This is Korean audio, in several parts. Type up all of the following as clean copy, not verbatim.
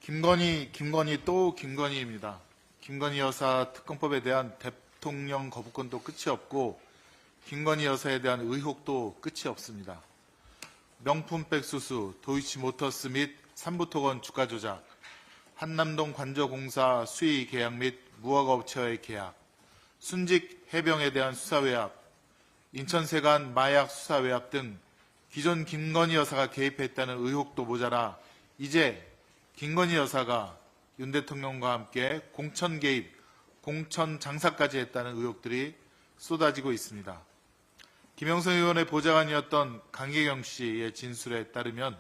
김건희 또 김건희입니다. 김건희 여사 특검법에 대한 대통령 거부권도 끝이 없고 김건희 여사에 대한 의혹도 끝이 없습니다. 명품백 수수, 도이치모터스 및 삼부토건 주가 조작, 한남동 관저공사 수의 계약 및 무허가업체와의 계약, 순직 해병에 대한 수사 외압, 인천세관 마약 수사 외압 등 기존 김건희 여사가 개입했다는 의혹도 모자라 이제 김건희 여사가 윤 대통령과 함께 공천 개입, 공천 장사까지 했다는 의혹들이 쏟아지고 있습니다. 김영선 의원의 보좌관이었던 강계경 씨의 진술에 따르면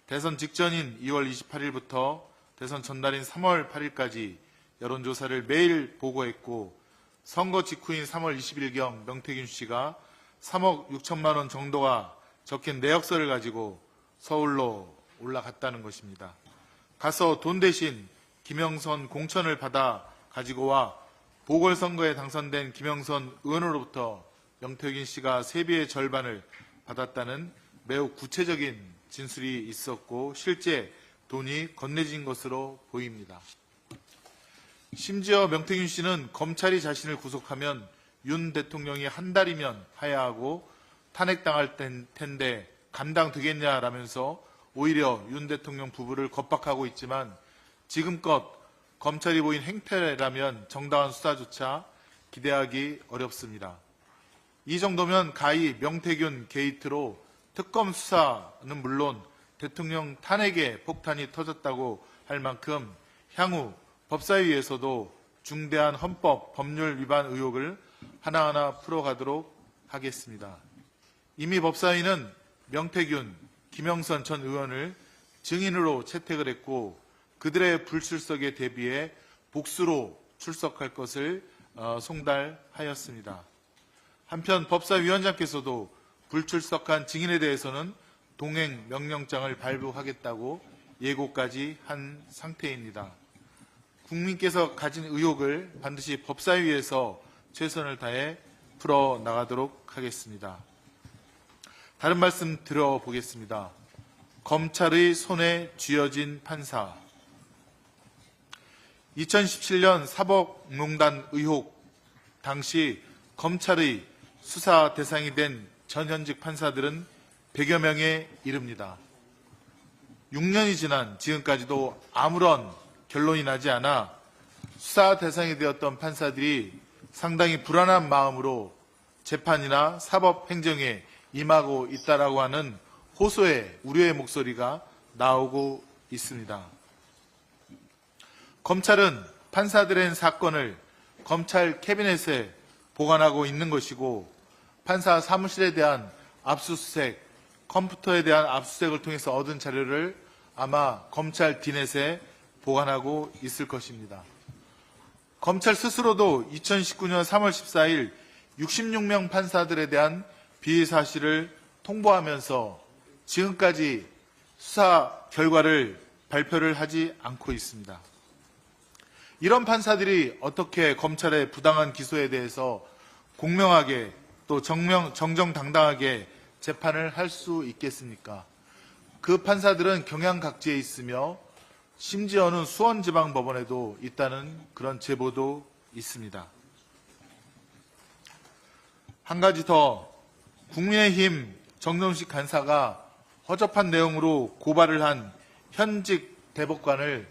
대선 직전인 2월 28일부터 대선 전날인 3월 8일까지 여론조사를 매일 보고했고 선거 직후인 3월 20일경 명태균 씨가 3억 6천만 원 정도가 적힌 내역서를 가지고 서울로 올라갔다는 것입니다. 가서 돈 대신 김영선 공천을 받아 가지고 와 보궐선거에 당선된 김영선 의원으로부터 명태균 씨가 세비의 절반을 받았다는 매우 구체적인 진술이 있었고 실제 돈이 건네진 것으로 보입니다. 심지어 명태균 씨는 검찰이 자신을 구속하면 윤 대통령이 한 달이면 하야하고 탄핵당할 텐데 감당되겠냐라면서 오히려 윤 대통령 부부를 겁박하고 있지만 지금껏 검찰이 보인 행태라면 정당한 수사조차 기대하기 어렵습니다. 이 정도면 가히 명태균 게이트로 특검 수사는 물론 대통령 탄핵에 폭탄이 터졌다고 할 만큼 향후 법사위에서도 중대한 헌법, 법률 위반 의혹을 하나하나 풀어가도록 하겠습니다. 이미 법사위는 명태균, 김영선 전 의원을 증인으로 채택을 했고 그들의 불출석에 대비해 복수로 출석할 것을 송달하였습니다. 한편 법사위원장께서도 불출석한 증인에 대해서는 동행 명령장을 발부하겠다고 예고까지 한 상태입니다. 국민께서 가진 의혹을 반드시 법사위에서 최선을 다해 풀어나가도록 하겠습니다. 다른 말씀 드려보겠습니다. 검찰의 손에 쥐어진 판사. 2017년 사법농단 의혹 당시 검찰의 수사 대상이 된 전현직 판사들은 100여 명에 이릅니다. 6년이 지난 지금까지도 아무런 결론이 나지 않아 수사 대상이 되었던 판사들이 상당히 불안한 마음으로 재판이나 사법행정에 임하고 있다라고 하는 호소의 우려의 목소리가 나오고 있습니다. 검찰은 판사들의 사건을 검찰 캐비넷에 보관하고 있는 것이고 판사 사무실에 대한 압수수색, 컴퓨터에 대한 압수수색을 통해서 얻은 자료를 아마 검찰 디넷에 보관하고 있을 것입니다. 검찰 스스로도 2019년 3월 14일 66명 판사들에 대한 비의 사실을 통보하면서 지금까지 수사 결과를 발표를 하지 않고 있습니다. 이런 판사들이 어떻게 검찰의 부당한 기소에 대해서 공명하게 또 정정당당하게 재판을 할 수 있겠습니까? 그 판사들은 경향 각지에 있으며 심지어는 수원지방법원에도 있다는 그런 제보도 있습니다. 한 가지 더, 국민의힘 정동식 간사가 허접한 내용으로 고발을 한 현직 대법관을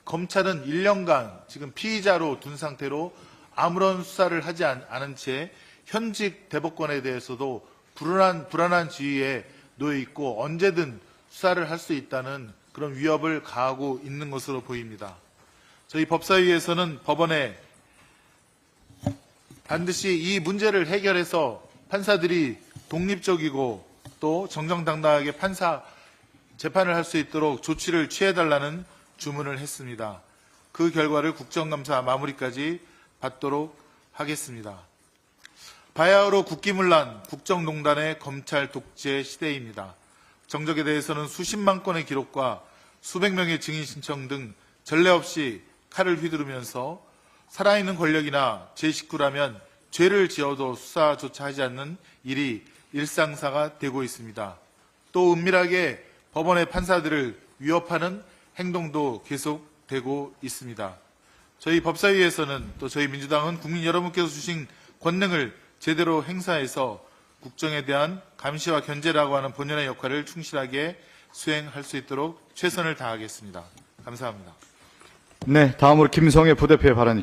검찰은 1년간 지금 피의자로 둔 상태로 아무런 수사를 하지 않은 채 현직 대법관에 대해서도 불안한 지위에 놓여 있고 언제든 수사를 할 수 있다는 그런 위협을 가하고 있는 것으로 보입니다. 저희 법사위에서는 법원에 반드시 이 문제를 해결해서 판사들이 독립적이고 또 정정당당하게 판사 재판을 할 수 있도록 조치를 취해달라는 주문을 했습니다. 그 결과를 국정감사 마무리까지 받도록 하겠습니다. 바야흐로 국기문란, 국정농단의 검찰 독재 시대입니다. 정적에 대해서는 수십만 건의 기록과 수백 명의 증인 신청 등 전례 없이 칼을 휘두르면서 살아있는 권력이나 제 식구라면 죄를 지어도 수사조차 하지 않는 일이 일상사가 되고 있습니다. 또 은밀하게 법원의 판사들을 위협하는 행동도 계속되고 있습니다. 저희 법사위에서는 또 저희 민주당은 국민 여러분께서 주신 권능을 제대로 행사해서 국정에 대한 감시와 견제라고 하는 본연의 역할을 충실하게 수행할 수 있도록 최선을 다하겠습니다. 감사합니다. 네, 다음으로 김성애 부대표의 발언이